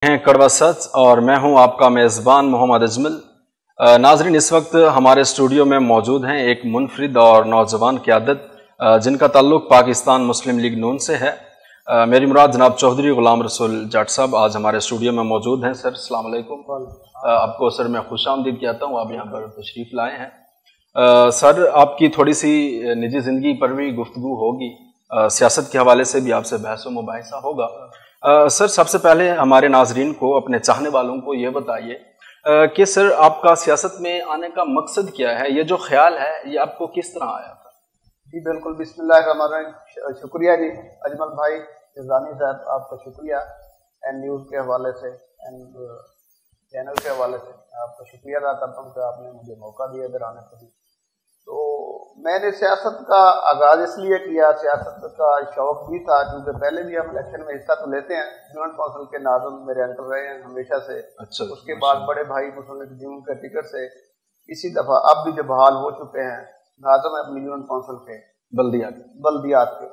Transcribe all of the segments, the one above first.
ہیں کڑوا سچ اور میں ہوں آپ کا میزبان محمد اجمل۔ ناظرین، اس وقت ہمارے اسٹوڈیو میں موجود ہیں ایک منفرد اور نوجوان قیادت جن کا تعلق پاکستان مسلم لیگ نون سے ہے۔ میری مراد جناب چودھری غلام رسول جٹ صاحب آج ہمارے اسٹوڈیو میں موجود ہیں۔ سر السلام علیکم۔ آپ کو سر میں خوش آمدید کہتا ہوں، آپ یہاں پر تشریف لائے ہیں۔ سر، آپ کی تھوڑی سی نجی زندگی پر بھی گفتگو ہوگی، سیاست کے حوالے سے بھی آپ سے بحث و مباحثہ ہوگا۔ سر، سب سے پہلے ہمارے ناظرین کو، اپنے چاہنے والوں کو یہ بتائیے کہ سر آپ کا سیاست میں آنے کا مقصد کیا ہے؟ یہ جو خیال ہے یہ آپ کو کس طرح آیا تھا؟ جی بالکل، بسم اللہ الرحمن الرحیم۔ شکریہ جی اجمل بھائی رضانی صاحب، آپ کا شکریہ این نیوز کے حوالے سے، این چینل کے حوالے سے آپ کا شکریہ ادا کرتا ہوں کہ آپ نے مجھے موقع دیا ادھر آنے کو۔ تو میں نے سیاست کا آغاز اس لیے کیا، سیاست کا شوق بھی تھا کیونکہ پہلے بھی ہم الیکشن میں حصہ تو لیتے ہیں۔ یونین کونسل کے ناظم میرے انکل رہے ہیں ہمیشہ سے۔ اس کے بعد بڑے بھائی مسلم لیگ نون کے ٹکٹ سے اسی دفعہ اب بھی جو بحال ہو چکے ہیں ناظم ہے اپنی یونین کونسل کے بلدیات کے۔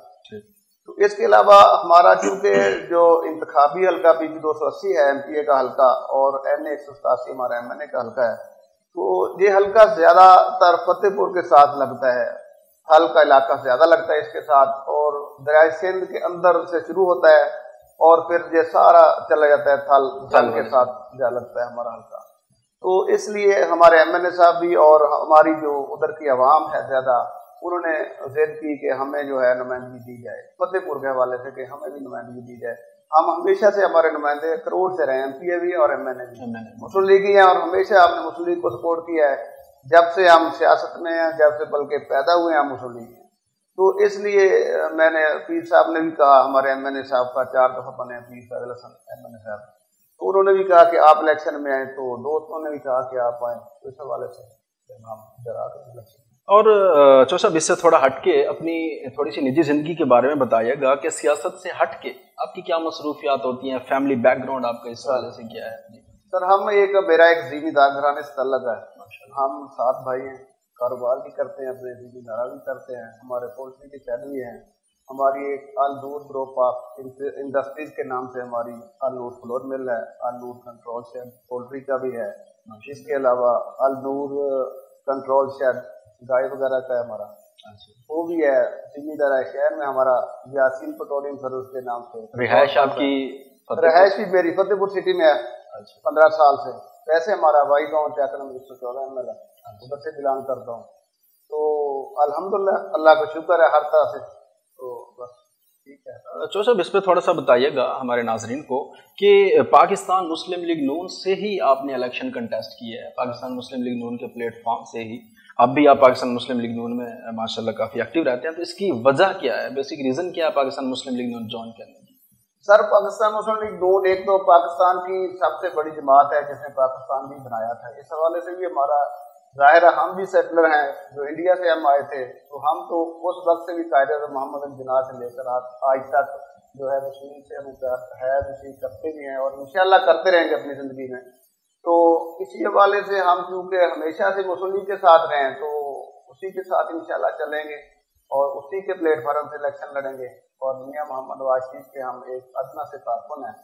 تو اس کے علاوہ ہمارا چونکہ جو انتخابی حلقہ پی پی 280 ہے ایم پی اے کا حلقہ، اور این اے 187 ہمارا ایم این اے کا حلقہ ہے، تو یہ حلقہ زیادہ تر فتح پور کے ساتھ لگتا ہے، حل کا علاقہ زیادہ لگتا ہے اس کے ساتھ، اور دریائے سندھ کے اندر سے شروع ہوتا ہے اور پھر یہ سارا چلا جاتا ہے تھل کے ساتھ جا لگتا ہے ہمارا حلقہ۔ تو اس لیے ہمارے ایم این اے صاحب بھی اور ہماری جو ادھر کی عوام ہے زیادہ، انہوں نے ضد کی کہ ہمیں جو ہے نمائندگی دی جائے فتح پور کے حوالے سے، کہ ہمیں بھی نمائندگی دی جائے۔ ہم ہمیشہ سے ہمارے نمائندے کروڑ سے رہے ہیں، ایم پی اے بھی اور ایم این اے بھی مسلم لیگی ہیں، اور ہمیشہ ہم نے مسلم لیگ کو سپورٹ کیا ہے جب سے ہم سیاست میں ہیں، جب سے بلکہ پیدا ہوئے ہیں ہم مسلم لیگ ہیں۔ تو اس لیے میں نے پیر صاحب نے بھی کہا، ہمارے ایم این اے صاحب کا 4 دفعہ بنے پیر فیضل حسن ایم این اے صاحب، تو انہوں نے بھی کہا کہ آپ الیکشن میں آئیں، تو دوستوں نے بھی کہا کہ آپ آئیں، اس حوالے سے ہم ادھر آ کر الیکشن۔ اور چو صاحب، اس سے تھوڑا ہٹ کے اپنی تھوڑی سی نجی زندگی کے بارے میں بتائیے گا کہ سیاست سے ہٹ کے آپ کی کیا مصروفیات ہوتی ہیں، فیملی بیک گراؤنڈ آپ کا اس حوالے سے کیا ہے؟ سر، میرا ایک زمیندار گھرانے سے تعلق ہے، ہم 7 بھائی ہیں، کاروبار بھی کرتے ہیں، اپنے زمیندارہ بھی کرتے ہیں، ہمارے پولٹری کے شہر بھی ہیں، ہماری ایک النور گروپ آف انڈسٹریز کے نام سے ہماری النور فلور مل ہے، النور کنٹرول شیڈ پولٹری کا بھی ہے، اس کے علاوہ النور کنٹرول شیڈ گائے وغیرہ کا ہے ہمارا، وہ بھی ہے۔ زمیندار شہر میں ہمارا یاسین پیٹرولیم سروس کے نام سے رہائش آپ کی؟ رہائش بھی میری فتح پور سٹی میں ہے 15 سال سے۔ ویسے ہمارا وائی گاؤں ٹیکا نمبر 114 ایم ایل ہے، ادھر سے بلانگ کرتا ہوں۔ تو الحمدللہ اللہ کا شکر ہے ہر طرح سے، تو بس ٹھیک ہے۔ چو صاحب، اس پہ تھوڑا سا بتائیے گا ہمارے ناظرین کو کہ پاکستان مسلم لیگ نون سے ہی آپ نے الیکشن کنٹیسٹ کیا ہے، پاکستان مسلم لیگ نون کے پلیٹ فارم سے ہی، اب بھی آپ پاکستان مسلم لیگ نون میں ماشاءاللہ کافی ایکٹیو رہتے ہیں، تو اس کی وجہ کیا ہے، بیسک ریزن کیا ہے پاکستان مسلم لیگ نون جوائن کرنے کی؟ سر، پاکستان مسلم لیگ نون ایک تو پاکستان کی سب سے بڑی جماعت ہے جس نے پاکستان بھی بنایا تھا، اس حوالے سے بھی ہمارا ظاہر ہے، ہم بھی سیٹلر ہیں، جو انڈیا سے ہم آئے تھے، تو ہم تو اس وقت سے بھی قائد اعظم محمد علی جناح سے لے کر آج تک جو ہے مسلم سے ہم ہے کرتے بھی ہیں، اور انشاءاللہ کرتے رہیں گے اپنی زندگی میں۔ تو اسی حوالے سے ہم چونکہ ہمیشہ سے مسلم لیگ کے ساتھ رہے ہیں، تو اسی کے ساتھ انشاءاللہ چلیں گے اور اسی کے پلیٹ فارم سے الیکشن لڑیں گے، اور میاں محمد نواز شریف کے ہم ایک ادنا سے کارکن ہیں،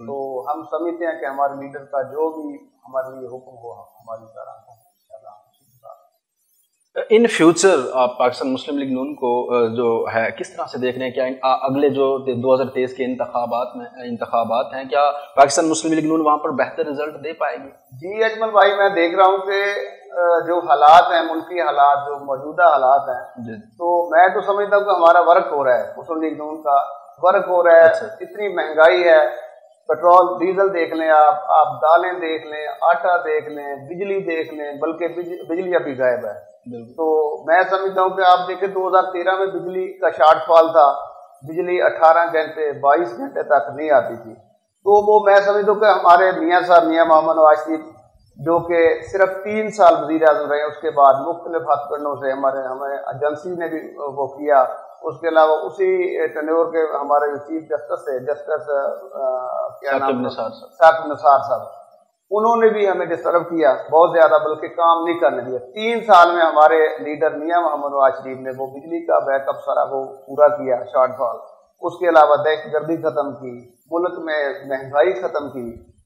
تو ہم سمجھتے ہیں کہ ہمارے لیڈر کا جو بھی ہمارے لیے حکم ہو ہماری طرح کو انشاءاللہ۔ ان فیوچر آپ پاکستان مسلم لیگ نون کو جو ہے کس طرح سے دیکھ رہے ہیں؟ کیا اگلے جو 2023 کے انتخابات ہیں، کیا پاکستان مسلم لیگ نون وہاں پر بہتر رزلٹ دے پائے گی؟ جی اجمل بھائی، میں دیکھ رہا ہوں کہ جو حالات ہیں، ملکی حالات، جو موجودہ حالات ہیں، تو میں تو سمجھتا ہوں کہ ہمارا ورک ہو رہا ہے، مسلم لیگ نون کا ورک ہو رہا ہے۔ اتنی مہنگائی ہے، پیٹرول ڈیزل دیکھ لیں، آپ دالیں دیکھ لیں، آٹا دیکھ لیں، بجلی دیکھ لیں، بلکہ بجلی ابھی غائب ہے۔ تو میں سمجھتا ہوں کہ آپ دیکھیں 2013 میں بجلی کا شارٹ فال تھا، بجلی 18 گھنٹے 22 گھنٹے تک نہیں آتی تھی، تو وہ میں سمجھتا ہوں کہ ہمارے میاں صاحب میاں محمد نواز شریف جو کہ صرف 3 سال وزیر اعظم رہے، اس کے بعد مختلف ہتھ کنڈوں سے ہمیں ایجنسی نے بھی وہ کیا، اس کے علاوہ اسی ٹینیور کے ہمارے چیف جسٹس تھے، جسٹس کیا نام، ثاقب نثار صاحب، انہوں نے بھی ہمیں ڈسٹرب کیا بہت زیادہ، بلکہ کام نہیں کرنے دیا۔ 3 سال میں ہمارے لیڈر میاں محمد نواز شریف نے وہ بجلی کا بیک اپ سارا وہ پورا کیا، شارٹ فال، اس کے علاوہ دہشت گردی ختم کی، ملک میں مہنگائی ختم کی،